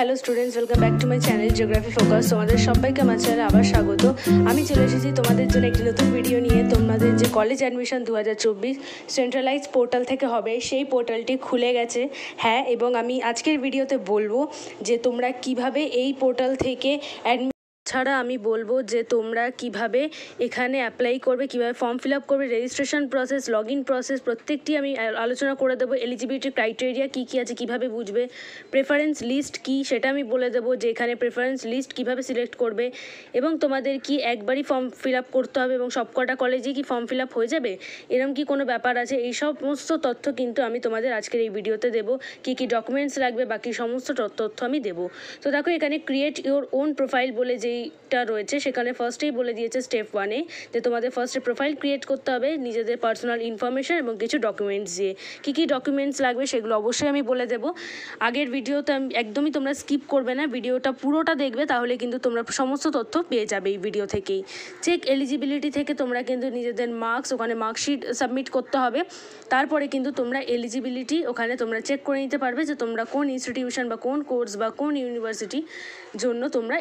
Hello students, welcome back to my channel geography focus. তোমাদের সবাইকে আমার চ্যানেলে আবার স্বাগত। আমি চলে এসেছি তোমাদের জন্য একটি নতুন ভিডিও নিয়ে। তোমাদের যে কলেজ অ্যাডমিশন 2024 সেন্ট্রালাইজ পোর্টাল থেকে হবে, সেই পোর্টালটি খুলে গেছে। হ্যাঁ, এবং আমি আজকের ভিডিওতে বলবো যে তোমরা কিভাবে এই পোর্টাল থেকে ছাড়া আমি বলবো যে তোমরা কিভাবে এখানে অ্যাপ্লাই করবে, কিভাবে ফর্ম ফিল আপ করবে, registration process, log in process প্রত্যেকটি আমি আলোচনা করে দেবো। এলিজিবিলিটি ক্রাইটেরিয়া কী কী আছে কিভাবে বুঝবে, প্রেফারেন্স লিস্ট কী সেটা আমি বলে দেবো যে এখানে প্রেফারেন্স লিস্ট কিভাবে সিলেক্ট করবে, এবং তোমাদের কি একবারই ফর্ম ফিল আপ করতে হবে এবং সবকটা কলেজে কি ফর্ম ফিল আপ হয়ে যাবে, এরকম কি কোনো ব্যাপার আছে, এই সমস্ত তথ্য কিন্তু আমি তোমাদের আজকের এই ভিডিওতে দেবো। কী কী ডকুমেন্টস লাগবে বাকি সমস্ত তথ্য আমি দেবো। তো দেখো এখানে ক্রিয়েট ইউর ওন প্রোফাইল বলে যেইটা রয়েছে সেখানে ফার্স্টেই বলে দিয়েছে স্টেপ 1-এ যে তোমাদের ফার্স্টে প্রোফাইল ক্রিয়েট করতে হবে নিজেদের পার্সোনাল ইনফরমেশন এবং কিছু ডকুমেন্টস দিয়ে। কী কী ডকুমেন্টস লাগবে সেগুলো অবশ্যই আমি বলে দেবো। আগের ভিডিওতে একদমই তোমরা স্কিপ করবে না, ভিডিওটা পুরোটা দেখবে, তাহলে কিন্তু তোমরা সমস্ত তথ্য পেয়ে যাবে এই ভিডিও থেকেই। চেক এলিজিবিলিটি থেকে তোমরা কিন্তু নিজেদের মার্কস, ওখানে মার্কশিট সাবমিট করতে হবে। তারপরে কিন্তু তোমরা এলিজিবিলিটি ওখানে তোমরা চেক করে নিতে পারবে যে তোমরা কোন ইনস্টিটিউশন বা কোন কোর্স বা কোন ইউনিভার্সিটি জন্য তোমরা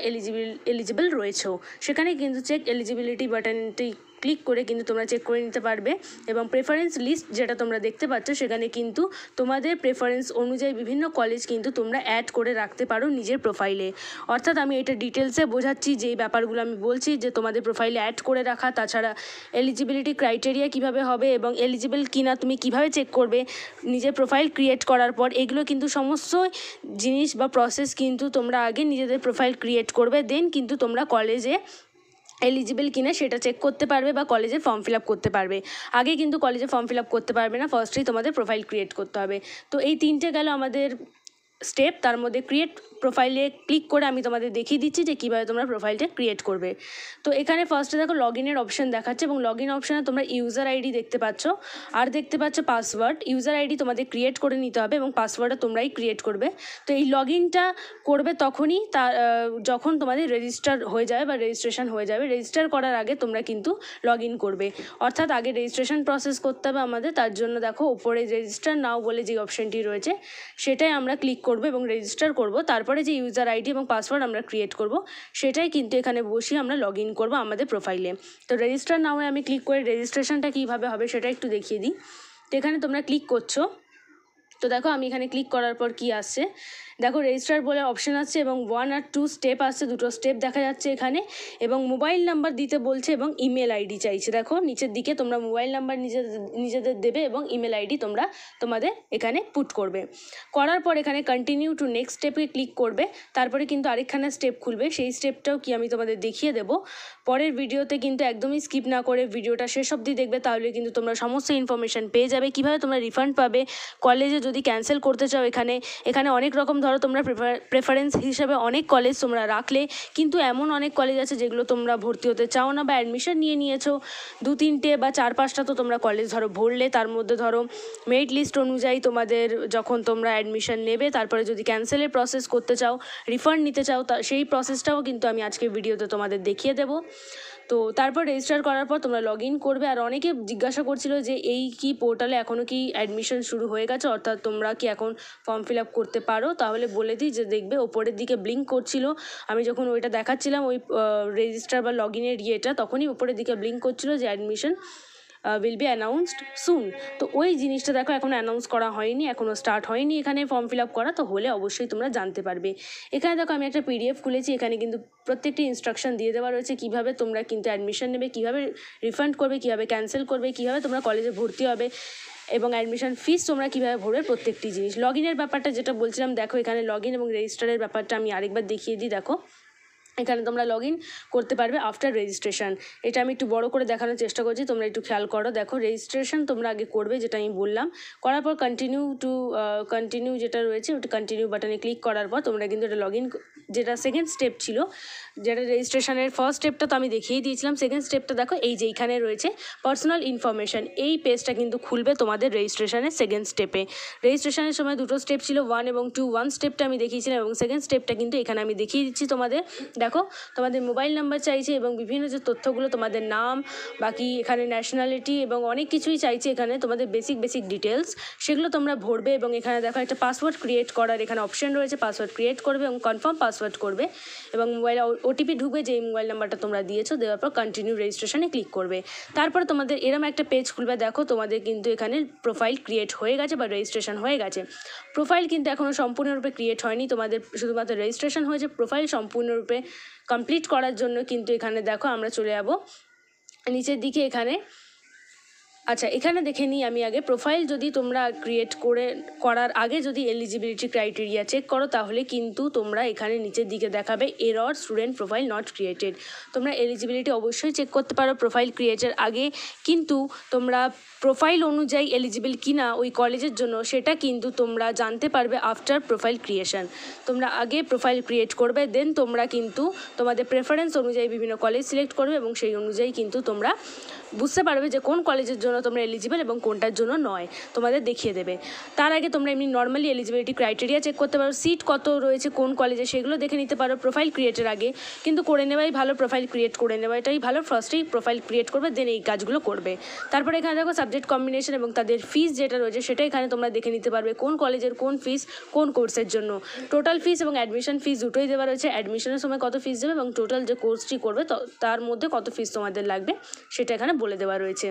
এলিজিবল রয়েছো। সেখানে কিন্তু চেক এলিজিবিলিটি বাটনটি ক্লিক করে কিন্তু তোমরা চেক করে নিতে পারবে। এবং প্রেফারেন্স লিস্ট যেটা তোমরা দেখতে পাচ্ছ সেখানে কিন্তু তোমাদের প্রেফারেন্স অনুযায়ী বিভিন্ন কলেজ কিন্তু তোমরা অ্যাড করে রাখতে পারো নিজের প্রোফাইলে। অর্থাৎ আমি এটা ডিটেলসে বোঝাচ্ছি যেই ব্যাপারগুলো আমি বলছি যে তোমাদের প্রোফাইলে অ্যাড করে রাখা, তাছাড়া এলিজিবিলিটি ক্রাইটেরিয়া কিভাবে হবে এবং এলিজিবল কিনা তুমি কিভাবে চেক করবে নিজের প্রোফাইল ক্রিয়েট করার পর, এগুলো কিন্তু সমস্ত জিনিস বা প্রসেস কিন্তু তোমরা আগে নিজেদের প্রোফাইল ক্রিয়েট করবে, দেন কিন্তু তোমরা কলেজে এলিজিবল কিনা সেটা চেক করতে পারবে বা কলেজে ফর্ম ফিল আপ করতে পারবে। আগে কিন্তু কলেজে ফর্ম ফিল আপ করতে পারবে না, ফার্স্টেই তোমাদের প্রোফাইল ক্রিয়েট করতে হবে। তো এই তিনটে গেল আমাদের স্টেপ। তার মধ্যে ক্রিয়েট প্রোফাইলে ক্লিক করে আমি তোমাদের দেখিয়ে দিচ্ছি যে কীভাবে তোমরা প্রোফাইলটা ক্রিয়েট করবে। তো এখানে ফার্স্টে দেখো লগ ইনের অপশান দেখাচ্ছে এবং লগ ইন অপশানে তোমরা ইউজার আইডি দেখতে পাচ্ছ আর দেখতে পাচ্ছ পাসওয়ার্ড। ইউজার আইডি তোমাদের ক্রিয়েট করে নিতে হবে এবং পাসওয়ার্ডটা তোমরাই ক্রিয়েট করবে। তো এই লগ ইনটা করবে তখনই যখন তোমাদের রেজিস্টার হয়ে যাবে বা রেজিস্ট্রেশন হয়ে যাবে। রেজিস্টার করার আগে তোমরা কিন্তু লগ ইন করবে, অর্থাৎ আগে রেজিস্ট্রেশন প্রসেস করতে হবে আমাদের। তার জন্য দেখো ওপরে রেজিস্টার নাও বলে যে অপশানটি রয়েছে সেটাই আমরা ক্লিক করব এবং রেজিস্টার করব। তারপরে যে ইউজার আইডি এবং পাসওয়ার্ড আমরা ক্রিয়েট করব সেটাই কিন্তু এখানে বসিয়ে আমরা লগ ইন করবো আমাদের প্রোফাইলে। তো রেজিস্টার নাও আমি ক্লিক করে রেজিস্ট্রেশনটা কীভাবে হবে সেটা একটু দেখিয়ে দিই। তো এখানে তোমরা ক্লিক করছো, তো দেখো আমি এখানে ক্লিক করার পর কি আসছে, দেখো রেজিস্টার বলে অপশান আসছে এবং 1 আর 2 স্টেপ আসছে, দুটো স্টেপ দেখা যাচ্ছে এখানে। এবং মোবাইল নাম্বার দিতে বলছে এবং ইমেল আইডি চাইছে। দেখো নিচের দিকে তোমরা মোবাইল নাম্বার নিজেদের দেবে এবং ইমেল আইডি তোমরা তোমাদের এখানে পুট করবে। করার পর এখানে কন্টিনিউ টু নেক্সট স্টেপে ক্লিক করবে। তারপরে কিন্তু আরেকখানা স্টেপ খুলবে, সেই স্টেপটাও কি আমি তোমাদের দেখিয়ে দেবো পরের ভিডিওতে, কিন্তু একদমই স্কিপ না করে ভিডিওটা শেষ অবধি দেখবে, তাহলে কিন্তু তোমরা সমস্ত ইনফরমেশান পেয়ে যাবে। কীভাবে তোমরা রিফান্ড পাবে, কলেজে যদি ক্যান্সেল করতে চাও এখানে অনেক রকম, ধরো তোমরা প্রেফারেন্স হিসেবে অনেক কলেজ তোমরা রাখলে, কিন্তু এমন অনেক কলেজ আছে যেগুলো তোমরা ভর্তি হতে চাও না বা অ্যাডমিশন নিয়ে নিয়েছো 2-3টে বা 4-5টা, তো তোমরা কলেজ ধরো ভরলে, তার মধ্যে ধরো মেরিট লিস্ট অনুযায়ী তোমাদের যখন তোমরা অ্যাডমিশন নেবে তারপরে যদি ক্যান্সেলের প্রসেস করতে চাও, রিফান্ড নিতে চাও, সেই প্রসেসটাও কিন্তু আমি আজকের ভিডিওতে তোমাদের দেখিয়ে দেবো। তো তারপর রেজিস্টার করার পর তোমরা লগ ইন করবে। আর অনেকে জিজ্ঞাসা করছিল যে এই কি পোর্টালে এখনও কি অ্যাডমিশন শুরু হয়ে গেছে, অর্থাৎ তোমরা কি এখন ফর্ম ফিল আপ করতে পারো, তাহলে বলে দিই যে দেখবে ওপরের দিকে ব্লিঙ্ক করছিল, আমি যখন ওইটা দেখাচ্ছিলাম ওই রেজিস্টার বা লগ ইনের ইয়েটা, তখনই ওপরের দিকে ব্লিঙ্ক করছিল যে অ্যাডমিশন উইল বি অ্যানাউন্সড সুন। তো ওই জিনিসটা দেখো এখনও অ্যানাউন্স করা হয়নি, এখনও স্টার্ট হয়নি এখানে ফর্ম ফিল আপ করা, তো হলে অবশ্যই তোমরা জানতে পারবে। এখানে দেখো আমি একটা পিডিএফ খুলেছি, এখানে কিন্তু প্রত্যেকটি ইনস্ট্রাকশন দিয়ে দেওয়া রয়েছে কীভাবে তোমরা কিন্তু অ্যাডমিশন নেবে, কীভাবে রিফান্ড করবে, কীভাবে ক্যান্সেল করবে, কীভাবে তোমরা কলেজে ভর্তি হবে এবং অ্যাডমিশন ফিস তোমরা কীভাবে ভরবে, প্রত্যেকটি জিনিস। লগ ইনের ব্যাপারটা যেটা বলছিলাম, দেখো এখানে লগ ইন এবং রেজিস্টারের ব্যাপারটা আমি আরেকবার দেখিয়ে দিই। দেখো এখানে তোমরা লগ ইন করতে পারবে আফটার রেজিস্ট্রেশন, এটা আমি একটু বড় করে দেখানোর চেষ্টা করছি, তোমরা একটু খেয়াল করো। দেখো রেজিস্ট্রেশন তোমরা আগে করবে যেটা আমি বললাম, করার পর কন্টিনিউ যেটা রয়েছে ওটা কন্টিনিউ বাটনে ক্লিক করার পর তোমরা কিন্তু এটা লগ ইন, যেটা সেকেন্ড স্টেপ ছিল, যেটা রেজিস্ট্রেশনের ফার্স্ট স্টেপটা তো আমি দেখিয়েই দিয়েছিলাম, সেকেন্ড স্টেপটা দেখো এই যে এইখানে রয়েছে পার্সোনাল ইনফরমেশান, এই পেজটা কিন্তু খুলবে তোমাদের রেজিস্ট্রেশনের সেকেন্ড স্টেপে। রেজিস্ট্রেশনের সময় দুটো স্টেপ ছিল 1 এবং 2, 1 স্টেপটা আমি দেখিয়েছিলাম এবং সেকেন্ড স্টেপটা কিন্তু এখানে আমি দেখিয়ে দিচ্ছি তোমাদের। দেখো দেখো তোমাদের মোবাইল নাম্বার চাইছে এবং বিভিন্ন যে তথ্যগুলো তোমাদের নাম, বাকি এখানে ন্যাশনালিটি এবং অনেক কিছুই চাইছে এখানে তোমাদের বেসিক ডিটেলস, সেগুলো তোমরা ভরবে। এবং এখানে দেখো একটা পাসওয়ার্ড ক্রিয়েট করার এখানে অপশন রয়েছে, পাসওয়ার্ড ক্রিয়েট করবে এবং কনফার্ম পাসওয়ার্ড করবে এবং মোবাইলে ওটিপি ঢুকবে, যে মোবাইল নাম্বারটা তোমরা দিয়েছো, দেওয়ার পর কন্টিনিউ রেজিস্ট্রেশনে ক্লিক করবে। তারপর তোমাদের এরম একটা পেজ খুলবে। দেখো তোমাদের কিন্তু এখানে প্রোফাইল ক্রিয়েট হয়ে গেছে বা রেজিস্ট্রেশন হয়ে গেছে। প্রোফাইল কিন্তু এখনও সম্পূর্ণরূপে ক্রিয়েট হয়নি, তোমাদের শুধুমাত্র রেজিস্ট্রেশন হয়েছে। প্রোফাইল সম্পূর্ণরূপে কমপ্লিট করার জন্য কিন্তু এখানে দেখো আমরা চলে যাব নিচের দিকে। আচ্ছা, এখানে দেখে নিই আমি আগে। প্রোফাইল যদি তোমরা ক্রিয়েট করার আগে যদি এলিজিবিলিটি ক্রাইটেরিয়া চেক করো, তাহলে কিন্তু তোমরা এখানে নিচের দিকে দেখাবে error student profile not created. তোমরা এলিজিবিলিটি অবশ্যই চেক করতে পারো প্রোফাইল ক্রিয়েটের আগে, কিন্তু তোমরা প্রোফাইল অনুযায়ী এলিজিবল কিনা ওই কলেজের জন্য সেটা কিন্তু তোমরা জানতে পারবে আফটার প্রোফাইল ক্রিয়েশন। তোমরা আগে প্রোফাইল ক্রিয়েট করবে, দেন তোমরা কিন্তু তোমাদের প্রেফারেন্স অনুযায়ী বিভিন্ন কলেজ সিলেক্ট করবে এবং সেই অনুযায়ী কিন্তু তোমরা বুঝতে পারবে যে কোন কলেজের জন্য তোমরা এলিজিবল এবং কোনটার জন্য নয়, তোমাদের দেখিয়ে দেবে। তার আগে তোমরা এমনি নর্মালি এলিজিবিলিটি ক্রাইটেরিয়া চেক করতে পারো, সিট কত রয়েছে কোন কলেজে সেগুলো দেখে নিতে পারো প্রোফাইল ক্রিয়েটের আগে। কিন্তু করে নেওয়াই ভালো, প্রোফাইল ক্রিয়েট করে নেওয়াটাই ভালো। ফার্স্টেই প্রোফাইল ক্রিয়েট করবে, দেন এই কাজগুলো করবে। তারপরে এখানে দেখো সাবজেক্ট কম্বিনেশন এবং তাদের ফিস যেটা রয়েছে সেটা এখানে তোমরা দেখে নিতে পারবে কোন কলেজের কোন ফিস কোন কোর্সের জন্য। টোটাল ফিস এবং অ্যাডমিশন ফিস দুটোই দেওয়া রয়েছে। অ্যাডমিশনের সময় কত ফিস দেবে এবং টোটাল যে কোর্সটি করবে তার মধ্যে কত ফিস তোমাদের লাগবে সেটা এখানে বলে দেওয়া রয়েছে।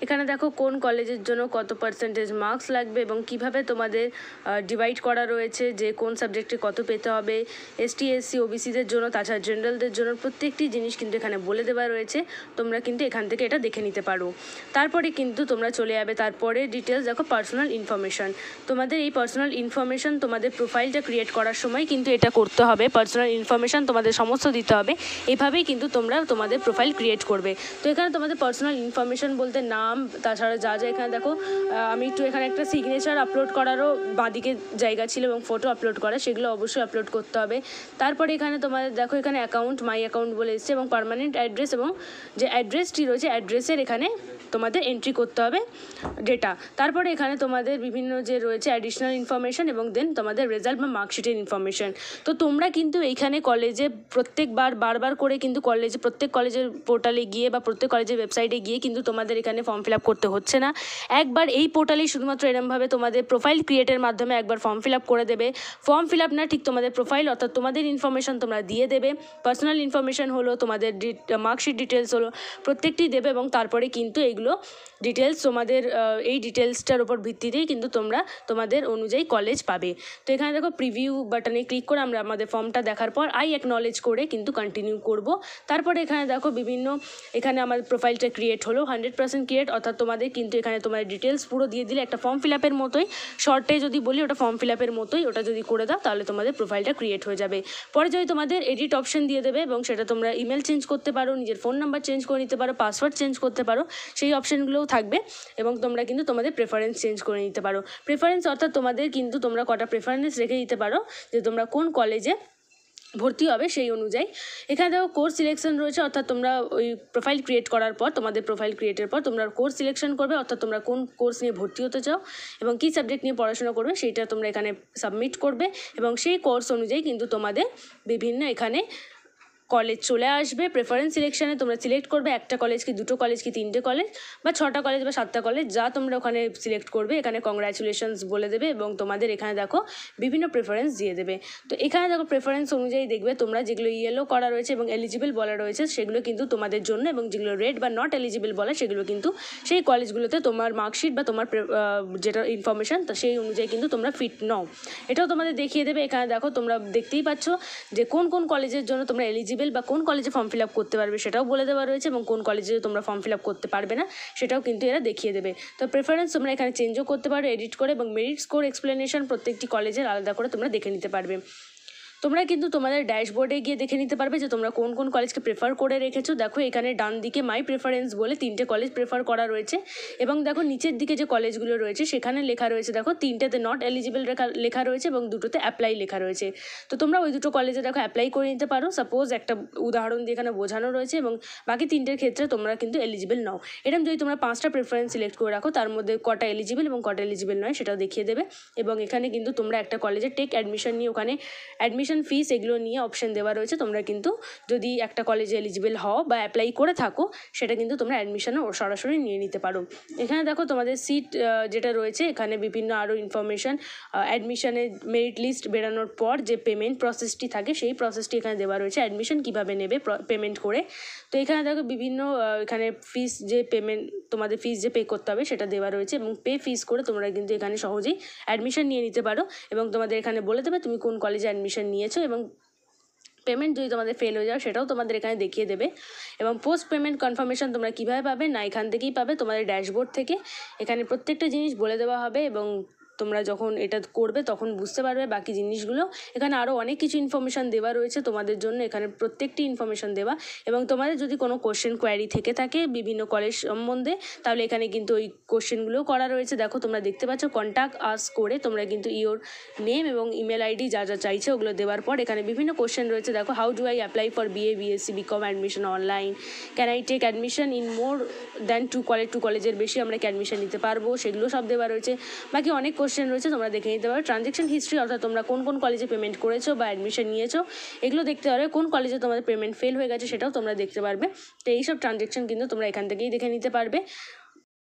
এখানে দেখো কোন কলেজের জন্য কত পার্সেন্টেজ মার্কস লাগবে এবং কিভাবে তোমাদের ডিভাইড করা রয়েছে, যে কোন সাবজেক্টে কত পেতে হবে। এসটি এসসি ওবিসিদের জন্য, তাছাড়া জেনারেলদের জন্য প্রত্যেকটি জিনিস কিন্তু এখানে বলে দেওয়া রয়েছে। তোমরা কিন্তু এখান থেকে এটা দেখে নিতে পারো। তারপরে কিন্তু তোমরা চলে যাবে তারপরে ডিটেলস। দেখো পার্সোনাল ইনফরমেশান, তোমাদের এই পার্সোনাল ইনফরমেশান তোমাদের প্রোফাইলটা ক্রিয়েট করার সময় কিন্তু এটা করতে হবে। পার্সোনাল ইনফরমেশান তোমাদের সমস্ত দিতে হবে, এভাবেই কিন্তু তোমরা তোমাদের প্রোফাইল ক্রিয়েট করবে। তো এখানে তোমাদের পার্সোনাল ইনফরমেশান বলতে নাম, তাছাড়া যা এখানে দেখো আমি একটু এখানে একটা সিগনেচার আপলোড করারও বাঁদিকে জায়গা ছিল এবং ফটো আপলোড করা, সেগুলো অবশ্যই আপলোড করতে হবে। তারপরে এখানে তোমাদের দেখো এখানে অ্যাকাউন্ট, মাই অ্যাকাউন্ট বলে এসছে এবং পার্মানেন্ট অ্যাড্রেস এবং যে অ্যাড্রেসটি রয়েছে অ্যাড্রেসের এখানে তোমাদের এন্ট্রি করতে হবে ডেটা। তারপরে এখানে তোমাদের বিভিন্ন যে রয়েছে অ্যাডিশনাল ইনফরমেশান এবং দেন তোমাদের রেজাল্ট বা মার্কশিটের ইনফরমেশান। তো তোমরা কিন্তু এইখানে কলেজে বারবার করে কিন্তু প্রত্যেক কলেজের পোর্টালে গিয়ে বা প্রত্যেক কলেজের ওয়েবসাইটে গিয়ে কিন্তু তোমাদের এখানে ফর্ম ফিল আপ করতে হচ্ছে না। একবার এই পোর্টালেই শুধুমাত্র এরমভাবে তোমাদের প্রোফাইল ক্রিয়েটের মাধ্যমে একবার ফর্ম ফিল আপ করে দেবে। ফর্ম ফিল আপ না, ঠিক তোমাদের প্রোফাইল অর্থাৎ তোমাদের ইনফরমেশান তোমরা দিয়ে দেবে। পার্সোনাল ইনফরমেশান হলো, তোমাদের মার্কশিট ডিটেলস হলো, প্রত্যেকটি দেবে এবং তারপরে কিন্তু এইগুলো ডিটেলস তোমাদের এই ডিটেলসটার উপর ভিত্তিতেই কিন্তু তোমরা তোমাদের অনুযায়ী কলেজ পাবে। তো এখানে দেখো প্রিভিউ বাটনে ক্লিক করে আমরা আমাদের ফর্মটা দেখার পর আই অ্যাকনলেজ করে কিন্তু কন্টিনিউ করব। তারপরে এখানে দেখো এখানে আমাদের প্রোফাইলটা ক্রিয়েট হলো 100% ক্রিয়েট, অর্থাৎ তোমাদের কিন্তু এখানে তোমাদের ডিটেলস পুরো দিয়ে দিলে একটা ফর্ম ফিল আপের মতোই, শর্টে যদি বলি ওটা ফর্ম ফিল আপের মতোই, ওটা যদি করে দাও তাহলে তোমাদের প্রোফাইলটা ক্রিয়েট হয়ে যাবে। পরে যদি তোমাদের এডিট অপশন দিয়ে দেবে এবং সেটা তোমরা ইমেল চেঞ্জ করতে পারো, নিজের ফোন নাম্বার চেঞ্জ করে নিতে পারো, পাসওয়ার্ড চেঞ্জ করতে পারো, সেই অপশানগুলোও থাকবে এবং তোমরা কিন্তু তোমাদের প্রেফারেন্স চেঞ্জ করে নিতে পারো। প্রেফারেন্স অর্থাৎ তোমাদের কিন্তু তোমরা কটা প্রেফারেন্স রেখে দিতে পারো যে তোমরা কোন কলেজে ভর্তি হবে সেই অনুযায়ী। এখানে দেখো কোর্স সিলেকশন রয়েছে, অর্থাৎ তোমরা ওই প্রোফাইল ক্রিয়েট করার পর তোমাদের প্রোফাইল ক্রিয়েটের পর তোমরা কোর্স সিলেকশন করবে, অর্থাৎ তোমরা কোন কোর্স নিয়ে ভর্তি হতে চাও এবং কী সাবজেক্ট নিয়ে পড়াশোনা করবে সেইটা তোমরা এখানে সাবমিট করবে এবং সেই কোর্স অনুযায়ী কিন্তু তোমাদের বিভিন্ন এখানে কলেজ চলে আসবে। প্রেফারেন্স সিলেকশানে তোমরা সিলেক্ট করবে একটা কলেজ কি দুটো কলেজ কি তিনটে কলেজ বা 6টা কলেজ বা 7টা কলেজ, যা তোমরা ওখানে সিলেক্ট করবে এখানে কংগ্রাচুলেশনস বলে দেবে এবং তোমাদের এখানে দেখো বিভিন্ন প্রেফারেন্স দিয়ে দেবে। তো এখানে দেখো প্রেফারেন্স অনুযায়ী দেখবে তোমরা যেগুলো ইয়েলো করা রয়েছে এবং এলিজিবল বলা রয়েছে সেগুলো কিন্তু তোমাদের জন্য, এবং যেগুলো রেড বা নট এলিজিবল বলা সেগুলো কিন্তু সেই কলেজগুলোতে তোমার মার্কশিট বা তোমার যেটা ইনফরমেশান তা সেই অনুযায়ী কিন্তু তোমরা ফিট নও, এটাও তোমাদের দেখিয়ে দেবে। এখানে দেখো তোমরা দেখতেই পাচ্ছ যে কোন কোন কলেজের জন্য তোমরা এলিজিবল বা কোন কলেজে ফর্ম ফিল আপ করতে পারবে সেটাও বলে দেওয়া রয়েছে এবং কোন কলেজে তোমরা ফর্ম ফিল আপ করতে পারবে না সেটাও কিন্তু এরা দেখিয়ে দেবে। তো প্রেফারেন্স তোমরা এখানে চেঞ্জও করতে পারো এডিট করে, এবং মেরিট স্কোর এক্সপ্লেনেশন প্রত্যেকটি কলেজের আলাদা করে তোমরা দেখে নিতে পারবে। তোমরা কিন্তু তোমাদের ড্যাশবোর্ডে গিয়ে দেখে নিতে পারবে যে তোমরা কোন কোন কলেজকে প্রেফার করে রেখেছো। দেখো এখানে ডান দিকে মাই প্রেফারেন্স বলে 3টে কলেজ প্রেফার করা রয়েছে এবং দেখো নিচের দিকে যে কলেজগুলো রয়েছে সেখানে লেখা রয়েছে, দেখো 3টেতে নট এলিজিবল লেখা রয়েছে এবং 2টোতে অ্যাপ্লাই লেখা রয়েছে। তো তোমরা ওই 2টো কলেজে দেখো অ্যাপ্লাই করে নিতে পারো, সাপোজ একটা উদাহরণ দিয়ে এখানে বোঝানো রয়েছে, এবং বাকি 3টের ক্ষেত্রে তোমরা কিন্তু এলিজিবল নাও। এরকম যদি তোমরা 5টা প্রেফারেন্স সিলেক্ট করে রাখো তার মধ্যে কটা এলিজিবল এবং কটা এলিজিবল নয় সেটাও দেখিয়ে দেবে। এবং এখানে কিন্তু তোমরা একটা কলেজে টেক অ্যাডমিশন নিয়ে ওখানে অ্যাডমিশন অ্যাডমিশন ফিস এগুলো নিয়ে অপশন দেওয়া রয়েছে। তোমরা কিন্তু যদি একটা কলেজে এলিজিবল হও বা অ্যাপ্লাই করে থাকো সেটা কিন্তু তোমরা অ্যাডমিশনও সরাসরি নিয়ে নিতে পারো। এখানে দেখো তোমাদের সিট যেটা রয়েছে, এখানে বিভিন্ন আরও ইনফরমেশান, অ্যাডমিশনের মেরিট লিস্ট বেরানোর পর যে পেমেন্ট প্রসেসটি থাকে সেই প্রসেসটি এখানে দেওয়া রয়েছে, অ্যাডমিশন কীভাবে নেবে পেমেন্ট করে। তো এখানে দেখো বিভিন্ন এখানে ফিস যে পেমেন্ট, তোমাদের ফিস যে পে করতে হবে সেটা দেওয়া রয়েছে এবং পে ফিস করে তোমরা কিন্তু এখানে সহজেই অ্যাডমিশন নিয়ে নিতে পারো এবং তোমাদের এখানে বলে দেবে তুমি কোন কলেজে অ্যাডমিশন নিয়েছো এবং পেমেন্ট যদি তোমাদের ফেল হয়ে যাও সেটাও তোমাদের এখানে দেখিয়ে দেবে। এবং পোস্ট পেমেন্ট কনফার্মেশন তোমরা কীভাবে পাবে, না এখান থেকেই পাবে, তোমাদের ড্যাশবোর্ড থেকে এখানে প্রত্যেকটা জিনিস বলে দেওয়া হবে এবং তোমরা যখন এটা করবে তখন বুঝতে পারবে বাকি জিনিসগুলো। এখানে আরও অনেক কিছু ইনফরমেশান দেওয়া রয়েছে তোমাদের জন্য, এখানে প্রত্যেকটি ইনফরমেশান দেওয়া। এবং তোমাদের যদি কোনো কোশ্চেন কোয়ারি থেকে থাকে বিভিন্ন কলেজ সম্বন্ধে তাহলে এখানে কিন্তু ওই কোশ্চেনগুলোও করা রয়েছে। দেখো তোমরা দেখতে পাচ্ছ কন্ট্যাক্ট আস করে তোমরা কিন্তু ইওর নেম এবং ইমেল আইডি যা যা চাইছে ওগুলো দেওয়ার পর এখানে বিভিন্ন কোশ্চেন রয়েছে। দেখো how do I apply for BA BSc BCom admission online, can I take admission in more than two কলেজের বেশি আমরা কি অ্যাডমিশন নিতে পারবো, সেগুলো সব দেওয়া রয়েছে। বাকি অনেক কোশ্চেন রয়েছে তোমরা দেখে নিতে পারো। ট্রানজ্যাকশন হিস্ট্রি অর্থাৎ তোমরা কোন কোন কলেজে পেমেন্ট করেছো বা অ্যাডমিশন নিয়েছো এগুলো দেখতে পারবে, কোন কলেজে তোমাদের পেমেন্ট ফেল হয়ে গেছে সেটাও তোমরা দেখতে পারবে। তো এইসব ট্রানজ্যাকশন কিন্তু তোমরা এখান থেকেই দেখে নিতে পারবে।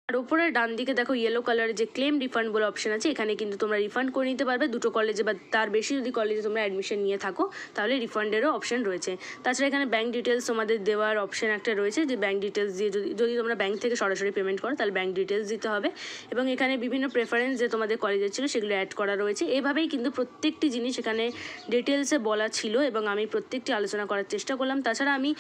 আর উপরের ডান দিকে দেখো ইয়েলো কালারের যে ক্লেম রিফান্ড বলে অপশন আছে, এখানে কিন্তু তোমরা রিফান্ড করে নিতে পারবে দুটো কলেজে বা তার বেশি যদি কলেজে তোমরা অ্যাডমিশন নিয়ে থাকো তাহলে রিফান্ডেরও অপশন রয়েছে। তাছাড়া এখানে ব্যাঙ্ক ডিটেলস তোমাদের দেওয়ার অপশন একটা রয়েছে, যে ব্যাঙ্ক ডিটেলস দিয়ে যদি তোমরা ব্যাঙ্ক থেকে সরাসরি পেমেন্ট করো তাহলে ব্যাঙ্ক ডিটেলস দিতে হবে এবং এখানে বিভিন্ন প্রেফারেন্স যে তোমাদের কলেজের ছিল সেগুলো অ্যাড করা রয়েছে। এভাবেই কিন্তু প্রত্যেকটি জিনিস এখানে ডিটেলসে বলা ছিল এবং আমি প্রত্যেকটি আলোচনা করার চেষ্টা করলাম। তাছাড়া আমি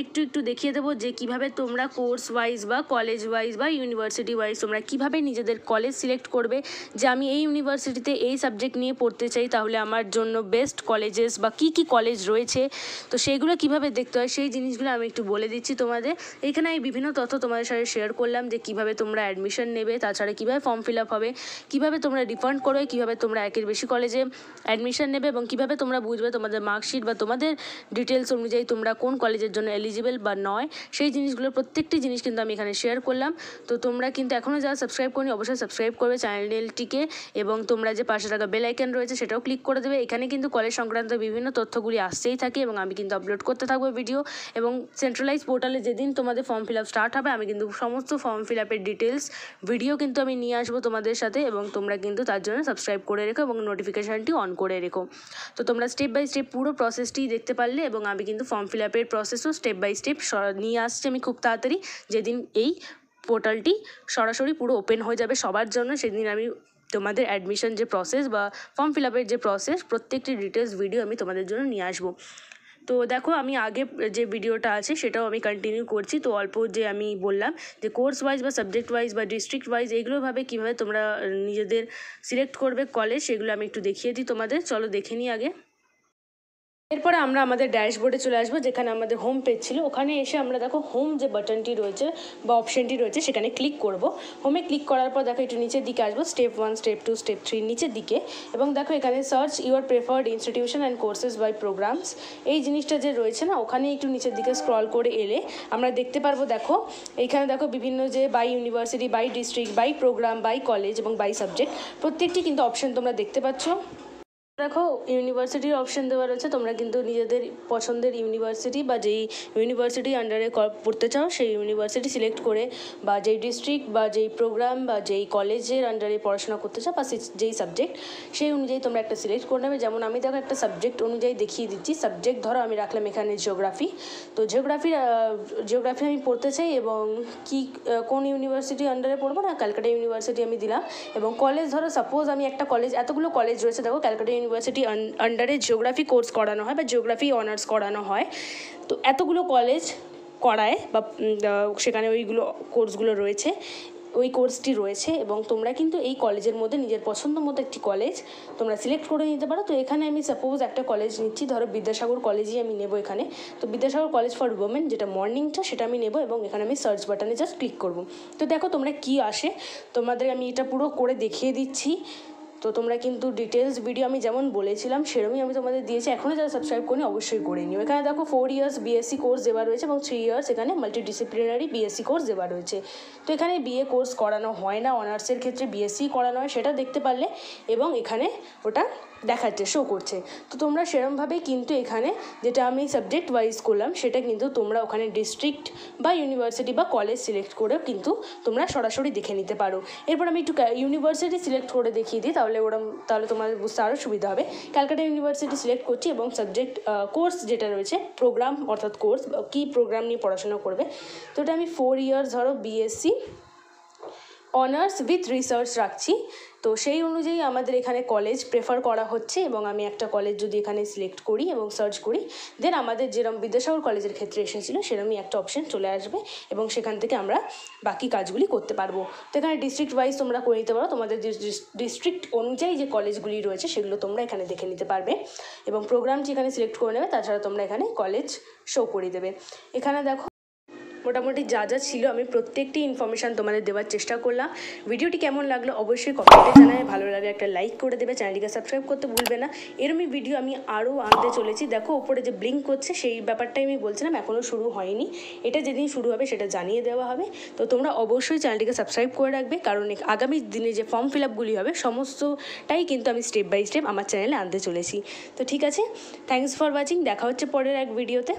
একটু দেখিয়ে দেবো যে কীভাবে তোমরা কোর্স ওয়াইজ বা কলেজ ওয়াইজ বা ইউনিভার্সিটি ওয়াইজ তোমরা কীভাবে নিজেদের কলেজ সিলেক্ট করবে, যে আমি এই ইউনিভার্সিটিতে এই সাবজেক্ট নিয়ে পড়তে চাই তাহলে আমার জন্য বেস্ট কলেজেস বা কী কী কলেজ রয়েছে তো সেইগুলো কীভাবে দেখতে হয় সেই জিনিসগুলো আমি একটু বলে দিচ্ছি তোমাদের। এখানে আমি বিভিন্ন তথ্য তোমাদের সাথে শেয়ার করলাম যে কীভাবে তোমরা অ্যাডমিশন নেবে, তাছাড়া কীভাবে ফর্ম ফিল আপ হবে, কীভাবে তোমরা রিফান্ড করবে, কীভাবে তোমরা একের বেশি কলেজে অ্যাডমিশন নেবে এবং কীভাবে তোমরা বুঝবে তোমাদের মার্কশিট বা তোমাদের ডিটেলস অনুযায়ী তোমরা কোন কলেজের জন্য এলিজিবল বা নয়, সেই জিনিসগুলো প্রত্যেকটি জিনিস কিন্তু আমি এখানে শেয়ার করলাম। তো তোমরা কিন্তু এখনও যারা সাবস্ক্রাইব করনি অবশ্যই সাবস্ক্রাইব করবে চ্যানেলটিকে এবং তোমরা যে পাশে থাকা বেল আইকন রয়েছে সেটাও ক্লিক করে দেবে। এখানে কিন্তু কলেজ সংক্রান্ত বিভিন্ন তথ্যগুলি আসতেই থাকে এবং আমি কিন্তু আপলোড করতে থাকবো ভিডিও। এবং সেন্ট্রালাইজ পোর্টালে যেদিন তোমাদের ফর্ম ফিল আপ স্টার্ট হবে আমি কিন্তু সমস্ত ফর্ম ফিল আপের ডিটেলস ভিডিও কিন্তু আমি নিয়ে আসবো তোমাদের সাথে এবং তোমরা কিন্তু তার জন্য সাবস্ক্রাইব করে রেখো এবং নোটিফিকেশানটি অন করে রেখো। তো তোমরা স্টেপ বাই স্টেপ পুরো প্রসেসটি দেখতে পারলে এবং আমি কিন্তু ফর্ম ফিল আপের প্রসেসও স্টেপ বাই স্টেপ নিয়ে আসছি আমি খুব তাড়াতাড়ি। যেদিন এই পোর্টালটি সরাসরি পুরো ওপেন হয়ে যাবে সবার জন্য সেদিন আমি তোমাদের অ্যাডমিশন যে প্রসেস বা ফর্ম ফিল আপের যে প্রসেস প্রত্যেকটি ডিটেলস ভিডিও আমি তোমাদের জন্য নিয়ে আসবো। তো দেখো আমি আগে যে ভিডিওটা আছে সেটাও আমি কন্টিনিউ করছি। তো অল্প যে আমি বললাম যে কোর্স ওয়াইজ বা সাবজেক্ট ওয়াইজ বা ডিস্ট্রিক্ট ওয়াইজ এগুলোভাবে কীভাবে তোমরা নিজেদের সিলেক্ট করবে কলেজ সেগুলো আমি একটু দেখিয়ে দিই তোমাদের। চলো দেখে নিই আগে। এরপরে আমরা আমাদের ড্যাশবোর্ডে চলে আসবো, যেখানে আমাদের হোম পেজ ছিল ওখানে এসে আমরা দেখো হোম যে বাটনটি রয়েছে বা অপশানটি রয়েছে সেখানে ক্লিক করব। হোমে ক্লিক করার পর দেখো একটু নিচের দিকে আসবো, স্টেপ 1 স্টেপ 2 স্টেপ 3 নিচের দিকে এবং দেখো এখানে search your preferred institution and courses by programmes এই জিনিসটা যে রয়েছে না ওখানে একটু নিচের দিকে স্ক্রল করে এলে আমরা দেখতে পারবো। দেখো এইখানে দেখো বিভিন্ন যে by university, by district, by programme, by college এবং বাই সাবজেক্ট প্রত্যেকটি কিন্তু অপশান তোমরা দেখতে পাচ্ছ। দেখো ইউনিভার্সিটির অপশান দেওয়া রয়েছে, তোমরা কিন্তু নিজেদের পছন্দের ইউনিভার্সিটি বা যেই ইউনিভার্সিটি আন্ডারে পড়তে চাও সেই ইউনিভার্সিটি সিলেক্ট করে বা যেই ডিস্ট্রিক্ট বা যেই প্রোগ্রাম বা যেই কলেজের আন্ডারে পড়াশোনা করতে চাও বা যেই সাবজেক্ট সেই অনুযায়ী তোমরা একটা সিলেক্ট করে নেবে। যেমন আমি দেখো একটা সাবজেক্ট অনুযায়ী দেখিয়ে দিচ্ছি। সাবজেক্ট ধরো আমি রাখলাম এখানে জিওগ্রাফি। তো জিওগ্রাফি আমি পড়তে চাই এবং কোন ইউনিভার্সিটি আন্ডারে পড়বো, না ক্যালকাটা ইউনিভার্সিটি আমি দিলাম। এবং কলেজ ধরো সাপোজ আমি একটা কলেজ, এতগুলো কলেজ রয়েছে দেখো ক্যালকাটা ইউনিভার্সিটি আন্ডারে জিওগ্রাফি কোর্স করানো হয় বা জিওগ্রাফি অনার্স করানো হয়। তো এতগুলো কলেজ করায় বা সেখানে ওইগুলো কোর্সগুলো রয়েছে, ওই কোর্সটি রয়েছে এবং তোমরা কিন্তু এই কলেজের মধ্যে নিজের পছন্দ মতো একটি কলেজ তোমরা সিলেক্ট করে নিতে পারো। তো এখানে আমি সাপোজ একটা কলেজ নিচ্ছি, ধরো বিদ্যাসাগর কলেজই আমি নেব এখানে। তো বিদ্যাসাগর কলেজ ফর উইমেন যেটা মর্নিংটা সেটা আমি নেব এবং এখানে আমি সার্চ বাটনে জাস্ট ক্লিক করব। তো দেখো তোমরা কি আসে, তোমাদের আমি এটা পুরো করে দেখিয়ে দিচ্ছি। তো তোমরা কিন্তু ডিটেলস ভিডিও আমি যেমন বলেছিলাম সেরকমই আমি তোমাদের দিয়েছি। এখনও যারা সাবস্ক্রাইব করি অবশ্যই করে নিও। এখানে দেখো 4 ইয়ার্স বিএসসি কোর্স দেওয়া রয়েছে এবং 3 ইয়ার্স এখানে মাল্টিডিসিপ্লিনারি বিএসসি কোর্স দেওয়া রয়েছে। তো এখানে বিএ কোর্স করানো হয় না, অনার্সের ক্ষেত্রে বিএসসি করানো হয় সেটা দেখতে পারলে এবং এখানে ওটা দেখাচ্ছে, শো করছে। তো তোমরা সেরমভাবেই কিন্তু এখানে যেটা আমি সাবজেক্ট ওয়াইজ করলাম সেটা কিন্তু তোমরা ওখানে ডিস্ট্রিক্ট বা ইউনিভার্সিটি বা কলেজ সিলেক্ট করেও কিন্তু তোমরা সরাসরি দেখে নিতে পারো। এরপর আমি একটু ইউনিভার্সিটি সিলেক্ট করে দেখিয়ে দিই, তাহলে তোমাদের বুঝতে আরও সুবিধা হবে। ক্যালকাটা ইউনিভার্সিটি সিলেক্ট করছি এবং সাবজেক্ট কোর্স যেটা রয়েছে প্রোগ্রাম অর্থাৎ কোর্স কী প্রোগ্রাম নিয়ে পড়াশোনা করবে, তো এটা আমি 4 ইয়ার্স ধরো বিএসসি অনার্স উইথ রিসার্চ রাখছি। তো সেই অনুযায়ী আমাদের এখানে কলেজ প্রেফার করা হচ্ছে এবং আমি একটা কলেজ যদি এখানে সিলেক্ট করি এবং সার্চ করি, দেন আমাদের যেরকম বিদ্যাসাগর কলেজের ক্ষেত্রে এসেছিলো সেরকমই একটা অপশন চলে আসবে এবং সেখান থেকে আমরা বাকি কাজগুলি করতে পারবো। তো এখানে ডিস্ট্রিক্ট ওয়াইজ তোমরা করে নিতে পারো, তোমাদের যে ডিস্ট্রিক্ট অনুযায়ী যে কলেজগুলি রয়েছে সেগুলো তোমরা এখানে দেখে নিতে পারবে এবং প্রোগ্রামটি এখানে সিলেক্ট করে নেবে। তাছাড়া তোমরা এখানে কলেজ শো করে দেবে। এখানে দেখো মোটামুটি যা যা ছিল আমি প্রত্যেকটি ইনফরমেশান তোমাদের দেওয়ার চেষ্টা করলাম। ভিডিওটি কেমন লাগলো অবশ্যই কমেন্টে জানাবে, ভালো লাগলে একটা লাইক করে দেবে, চ্যানেলটিকে সাবস্ক্রাইব করতে ভুলবে না। এরমই ভিডিও আমি আরও আনতে চলেছি। দেখো ওপরে যে ব্লিঙ্ক করছে সেই ব্যাপারটাই আমি বলছিলাম, এখনও শুরু হয়নি, এটা যেদিন শুরু হবে সেটা জানিয়ে দেওয়া হবে। তো তোমরা অবশ্যই চ্যানেলটিকে সাবস্ক্রাইব করে রাখবে, কারণ আগামী দিনে যে ফর্ম ফিল আপগুলি হবে সমস্তটাই কিন্তু আমি স্টেপ বাই স্টেপ আমার চ্যানেলে আনতে চলেছি। তো ঠিক আছে, থ্যাঙ্কস ফর ওয়াচিং, দেখা হচ্ছে পরের এক ভিডিওতে।